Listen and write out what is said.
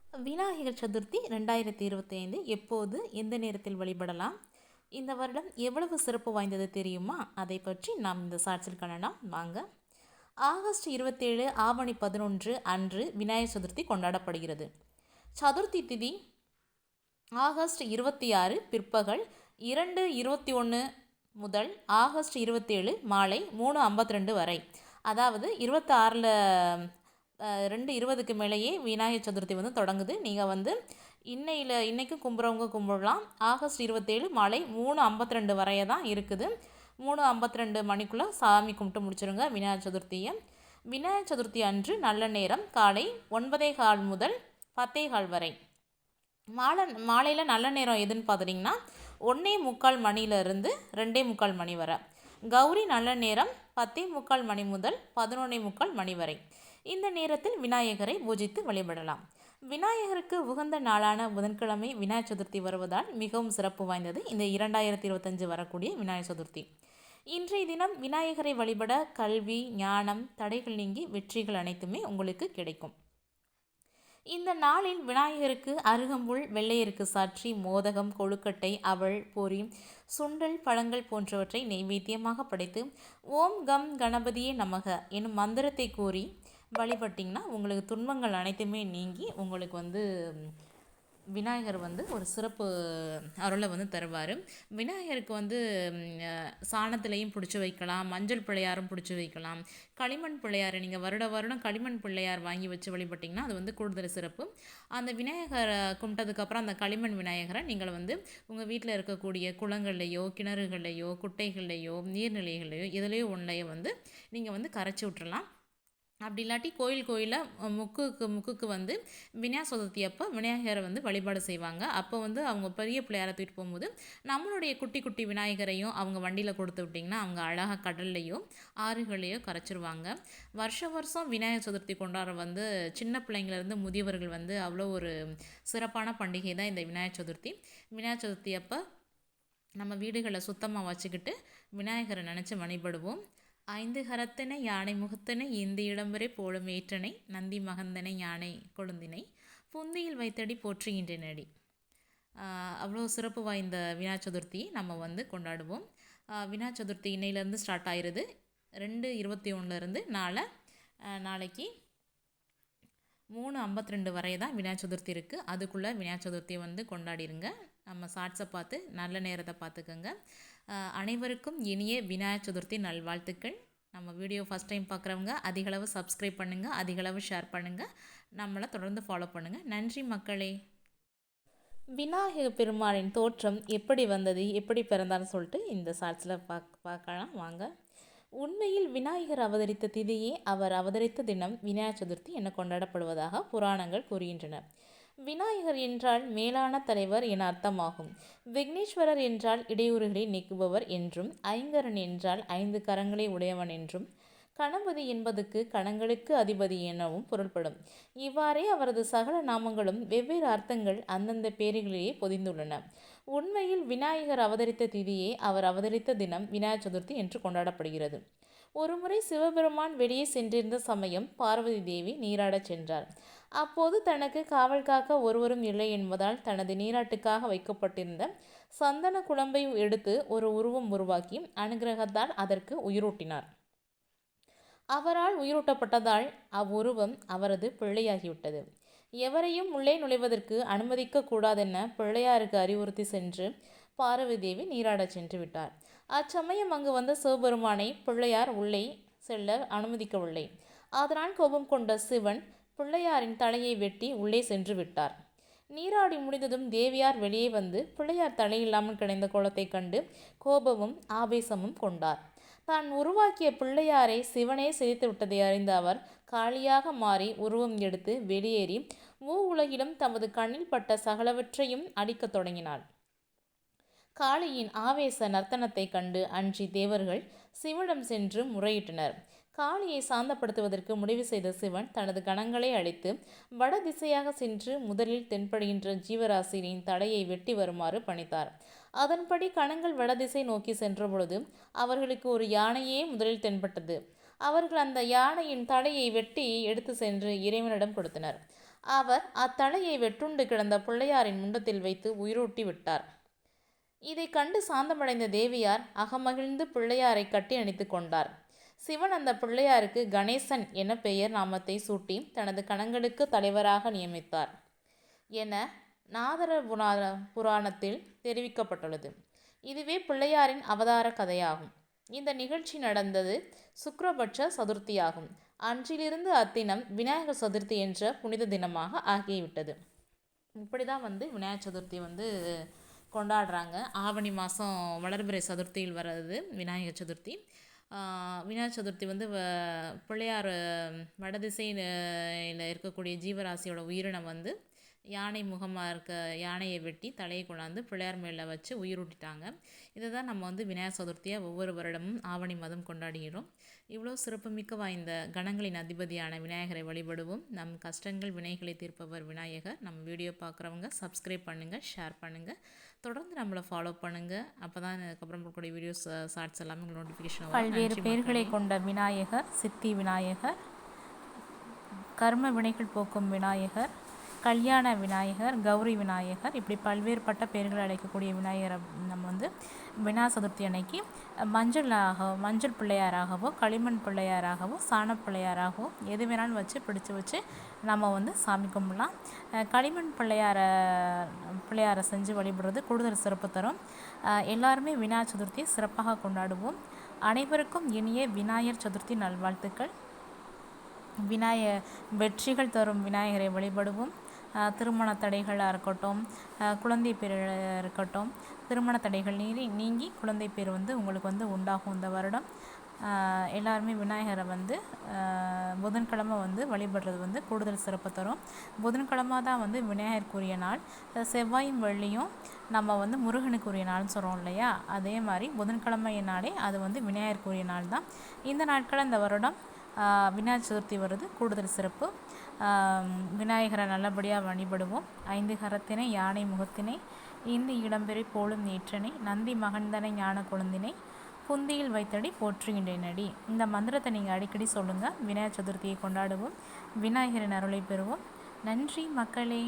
விநாயகர் சதுர்த்தி 2025 எப்போது எந்த நேரத்தில் வழிபடலாம்? இந்த வருடம் எவ்வளவு சிறப்பு வாய்ந்தது தெரியுமா? அதை பற்றி நாம் இந்த சாட்சியில் காணலாம். வாங்க. ஆகஸ்ட் 27 ஆவணி 11 அன்று விநாயகர் சதுர்த்தி கொண்டாடப்படுகிறது. சதுர்த்தி திதி ஆகஸ்ட் 26 பிற்பகல் 2:21 முதல் ஆகஸ்ட் 27 மாலை 3:52 வரை. அதாவது 26ல் 2:20க்கு மேலேயே விநாயகர் சதுர்த்தி தொடங்குது. நீங்கள் இன்றைக்கும் கும்பிட்றவங்க கும்பிடலாம். ஆகஸ்ட் 27 மாலை 3:52 வரைய தான் இருக்குது. 3:52 மணிக்குள்ளே சாமி கும்பிட்டு முடிச்சிருங்க விநாயகர் சதுர்த்தியை. விநாயகர் சதுர்த்தி அன்று நல்ல நேரம் காலை 9:15 முதல் 10:15 வரை. மாலையில் நல்ல நேரம் எதுன்னு பார்த்துட்டிங்கன்னா 1:45 மணியிலிருந்து 2:45 மணி வரை. கௌரி நல்ல நேரம் 10:45 மணி முதல் 11:45 மணி வரை. இந்த நேரத்தில் விநாயகரை பூஜித்து வழிபடலாம். விநாயகருக்கு உகந்த நாளான புதன்கிழமை விநாயகர் சதுர்த்தி வருவதால் மிகவும் சிறப்பு வாய்ந்தது இந்த 2025 வரக்கூடிய விநாயகர் சதுர்த்தி. இன்றைய தினம் விநாயகரை வழிபட கல்வி, ஞானம், தடைகள் நீங்கி வெற்றிகள் அனைத்துமே உங்களுக்கு கிடைக்கும். இந்த நாளில் விநாயகருக்கு அருகம்புல், வெள்ளையருக்கு சாற்றி மோதகம், கொழுக்கட்டை, அவல், பொரி, சுண்டல், பழங்கள் போன்றவற்றை நெய்வேத்தியமாக படைத்து ஓம் கம் கணபதியே நமக எனும் மந்திரத்தை கூறி வழிபட்டிங்கன்னா உங்களுக்கு துன்பங்கள் அனைத்துமே நீங்கி உங்களுக்கு விநாயகர் ஒரு சிறப்பு அருளை தருவார். விநாயகருக்கு சாணத்திலையும் பிடிச்சி வைக்கலாம், மஞ்சள் பிள்ளையாரும் பிடிச்சி வைக்கலாம். களிமண் பிள்ளையாரை நீங்கள் வருடம் களிமண் பிள்ளையார் வாங்கி வச்சு வழிபட்டிங்கன்னா அது கூடுதல் சிறப்பு. அந்த விநாயகரை கும்பிட்டதுக்கப்புறம் அந்த களிமண் விநாயகரை நீங்கள் உங்கள் வீட்டில் இருக்கக்கூடிய குளங்கள்லையோ, கிணறுகள்லையோ, குட்டைகள்லையோ, நீர்நிலைகள்லையோ இதிலையோ ஒன்றையோ நீங்கள் கரைச்சி விட்டுறலாம். அப்படி இல்லாட்டி கோயிலில் முக்குக்கு விநாயகர் சதுர்த்தி அப்போ விநாயகரை வழிபாடு செய்வாங்க. அப்போ அவங்க பெரிய பிள்ளையாரை தூக்கிட்டு போகும்போது நம்மளுடைய குட்டி குட்டி விநாயகரையும் அவங்க வண்டியில் கொடுத்து விட்டிங்கன்னா அவங்க அழகாக கடல்லையோ ஆறுகளையோ கரைச்சிருவாங்க. வருஷம் விநாயகர் சதுர்த்தி கொண்டாட சின்ன பிள்ளைங்கள்லேருந்து முதியவர்கள் அவ்வளோ ஒரு சிறப்பான பண்டிகை தான் இந்த விநாயகர் சதுர்த்தி. விநாயகர் சதுர்த்தி அப்போ நம்ம வீடுகளை சுத்தமாக வச்சுக்கிட்டு விநாயகரை நினச்சி வழிபடுவோம். 5 கரத்தனை யானை முகத்தனை இந்த இடம்பரை போலும் ஏற்றனை நந்தி மகந்தனை யானை கொழுந்தினை புந்தியில் வைத்தடி போற்றுகின்றனடி. அவ்வளோ சிறப்பு வாய்ந்த விநாயகர் சதுர்த்தி நம்ம கொண்டாடுவோம். விநாயகர் சதுர்த்தி இன்னையிலேருந்து ஸ்டார்ட் ஆயிடுது. 2:21 நாளைக்கு 3:52 வரை தான் விநாயகர் சதுர்த்தி இருக்குது. அதுக்குள்ளே விநாயகர் சதுர்த்தியை கொண்டாடிடுங்க. நம்ம ஷார்ட்ஸை பார்த்து நல்ல நேரத்தை பார்த்துக்கோங்க. அனைவருக்கும் இனிய விநாயகர் சதுர்த்தி நல்வாழ்த்துக்கள். நம்ம வீடியோ ஃபஸ்ட் டைம் பார்க்குறவங்க அதிகளவு சப்ஸ்கிரைப் பண்ணுங்கள், அதிகளவு ஷேர் பண்ணுங்கள், நம்மளை தொடர்ந்து ஃபாலோ பண்ணுங்கள். நன்றி மக்களே. விநாயகர் பெருமாளின் தோற்றம் எப்படி வந்தது, எப்படி பிறந்தான்னு சொல்லிட்டு இந்த ஷார்ட்ஸில் பார்க்கலாம் வாங்க. உண்மையில் விநாயகர் அவதரித்த திதியே அவர் அவதரித்த தினம் விநாயகர் சதுர்த்தி என கொண்டாடப்படுவதாக புராணங்கள் கூறுகின்றன. விநாயகர் என்றால் மேலான தலைவர் என அர்த்தமாகும். விக்னேஸ்வரர் என்றால் இடையூறுகளை நீக்குபவர் என்றும், ஐங்கரன் என்றால் 5 கரங்களை உடையவன் என்றும், கணபதி என்பதுக்கு கணங்களுக்கு அதிபதி எனவும் பொருள்படும். இவ்வாறே அவரது சகல நாமங்களும் வெவ்வேறு அர்த்தங்கள் அந்தந்த பேர்களிலேயே பொதிந்துள்ளன. உண்மையில் விநாயகர் அவதரித்த திதியே அவர் அவதரித்த தினம் விநாயகர் சதுர்த்தி என்று கொண்டாடப்படுகிறது. ஒருமுறை சிவபெருமான் வெளியே சென்றிருந்த சமயம் பார்வதி தேவி நீராடச் சென்றார். அப்போது தனக்கு காவல் காக்க ஒருவரும் இல்லை என்பதால் தனது நீராட்டுக்காக வைக்கப்பட்டிருந்த சந்தன குழம்பை எடுத்து ஒரு உருவம் உருவாக்கி அனுகிரகத்தால் அதற்கு உயிரூட்டினார். அவரால் உயிரூட்டப்பட்டதால் அவ்வுருவம் அவரது பிள்ளையாகிவிட்டது. எவரையும் உள்ளே நுழைவதற்கு அனுமதிக்க கூடாதென பிள்ளையாருக்கு அறிவுறுத்தி சென்று பார்வதி தேவி நீராடச் சென்று விட்டார். அச்சமயம் அங்கு வந்த சிவபெருமானை பிள்ளையார் உள்ளே செல்ல அனுமதிக்கவில்லை. அதனால் கோபம் கொண்ட சிவன் பிள்ளையாரின் தலையை வெட்டி உள்ளே சென்று விட்டார். நீராடி முடிந்ததும் தேவியார் வெளியே பிள்ளையார் தலையில்லாமல் கிடந்த கோலத்தை கண்டு கோபமும் ஆவேசமும் கொண்டார். தான் உருவாக்கிய பிள்ளையாரை சிவனே சிதைத்து விட்டதை அறிந்த அவர் காளியாக மாறி உருவம் எடுத்து வெளியேறி உலகிலும் தமது கண்ணில் பட்ட சகலவற்றையும் அடிக்கத் தொடங்கினார். காளியின் ஆவேச நர்த்தனத்தை கண்டு அன்றி தேவர்கள் சிவனிடம் சென்று முறையிட்டனர். காளியை சாந்தப்படுத்துவதற்கு முடிவு செய்த சிவன் தனது கணங்களை அழைத்து வட திசையாக சென்று முதலில் தென்படுகின்ற ஜீவராசியின் தடையை வெட்டி வருமாறு பணித்தார். அதன்படி கணங்கள் வடதிசை நோக்கி சென்றபொழுது அவர்களுக்கு ஒரு யானையே முதலில் தென்பட்டது. அவர்கள் அந்த யானையின் தலையை வெட்டி எடுத்து சென்று இறைவனிடம் கொடுத்தனர். அவர் அத்தலையை வெட்டுண்டு கிடந்த பிள்ளையாரின் முண்டத்தில் வைத்து உயிரூட்டி விட்டார். இதை கண்டு சாந்தமடைந்த தேவியார் அகமகிழ்ந்து பிள்ளையாரை கட்டி அணைத்து கொண்டார். சிவன் அந்த பிள்ளையாருக்கு கணேசன் என பெயர் நாமத்தை சூட்டி தனது கணங்களுக்கு தலைவராக நியமித்தார் என நாதர புராணத்தில் தெரிவிக்கப்பட்டுள்ளது. இதுவே பிள்ளையாரின் அவதார கதையாகும். இந்த நிகழ்ச்சி நடந்தது சுக்ரபட்ச சதுர்த்தியாகும். அன்றிலிருந்து அத்தினம் விநாயகர் சதுர்த்தி என்ற புனித தினமாக ஆகிவிட்டது. இப்படி தான் விநாயகர் சதுர்த்தி கொண்டாடுறாங்க. ஆவணி மாதம் வளர்பிறை சதுர்த்தியில் வர்றது விநாயகர் சதுர்த்தி. விநாயகர் சதுர்த்தி பிள்ளையார் வடதிசையில் இருக்கக்கூடிய ஜீவராசியோட உயிரினம் யானை முகமாக இருக்க யானையை வெட்டி தலையை கொண்டாந்து பிள்ளையார் மேலே வச்சு உயிரூட்டிட்டாங்க. இதை தான் நம்ம விநாயகர் சதுர்த்தியாக ஒவ்வொரு வருடமும் ஆவணி மாதம் கொண்டாடுகிறோம். இவ்வளோ சிறப்புமிக்க வாய்ந்த கணங்களின் அதிபதியான விநாயகரை வழிபடுவோம். நம் கஷ்டங்கள் வினைகளை தீர்ப்பவர் விநாயகர். நம்ம வீடியோ பார்க்குறவங்க சப்ஸ்கிரைப் பண்ணுங்கள், ஷேர் பண்ணுங்கள், தொடர்ந்து நம்மளை ஃபாலோ பண்ணுங்கள். அப்போ தான் அதுக்கப்புறம் இருக்கக்கூடிய வீடியோஸ் ஷார்ட்ஸ் எல்லாமே உங்களுக்கு நோட்டிஃபிகேஷன் வரும். பல்வேறு பெயர்களை கொண்ட விநாயகர், சித்தி விநாயகர், கர்ம வினைகள் போக்கும் விநாயகர், கல்யாண விநாயகர், கௌரி விநாயகர், இப்படி பல்வேறுபட்ட பெயர்கள் அழைக்கக்கூடிய விநாயகரை நம்ம விநாயகர் சதுர்த்தி அன்னைக்கு மஞ்சள் பிள்ளையாராகவோ, களிமண் பிள்ளையாராகவோ, சாண பிள்ளையாராகவோ எது வேணாலும் பிடிச்சி வச்சு நம்ம சாமி கும்பிடலாம். களிமண் பிள்ளையாரை செஞ்சு வழிபடுறது கூடுதல் சிறப்பு தரும். எல்லாருமே விநாயகர் சதுர்த்தியை சிறப்பாக கொண்டாடுவோம். அனைவருக்கும் இனிய விநாயகர் சதுர்த்தி நல்வாழ்த்துக்கள். வெற்றிகள் தரும் விநாயகரை வழிபடுவோம். திருமண தடைகளாக இருக்கட்டும், குழந்தை பேர் இருக்கட்டும், திருமண தடைகள் நீங்கி குழந்தை பேர் உங்களுக்கு உண்டாகும். இந்த வருடம் எல்லாருமே விநாயகரை புதன்கிழமை வழிபடுறது கூடுதல் சிறப்பு தரும். புதன்கிழமை தான் விநாயகருக்குரிய நாள். செவ்வாயும் வெள்ளியும் நம்ம முருகனுக்குரிய நாள்னு சொல்கிறோம் இல்லையா, அதே மாதிரி புதன்கிழமை நாளே அது விநாயகருக்குரிய நாள் தான். இந்த நாட்கள் இந்த வருடம் விநாயகர் சதுர்த்தி வருது கூடுதல் சிறப்பு. விநாயகரை நல்லபடியாக வழிபடுவோம். 5 கரத்தினை, யானை முகத்தினை, இந்தி இடம்பெறை போலும் நீற்றனை, நந்தி மகந்தனை, ஞான கொழுந்தினை, புந்தியில் வைத்தடி போற்றுகின்றேனடி. இந்த மந்திரத்தை நீங்கள் அடிக்கடி சொல்லுங்கள். விநாயகர் சதுர்த்தியை கொண்டாடுவோம். விநாயகரின் அருளை பெறுவோம். நன்றி மக்களே.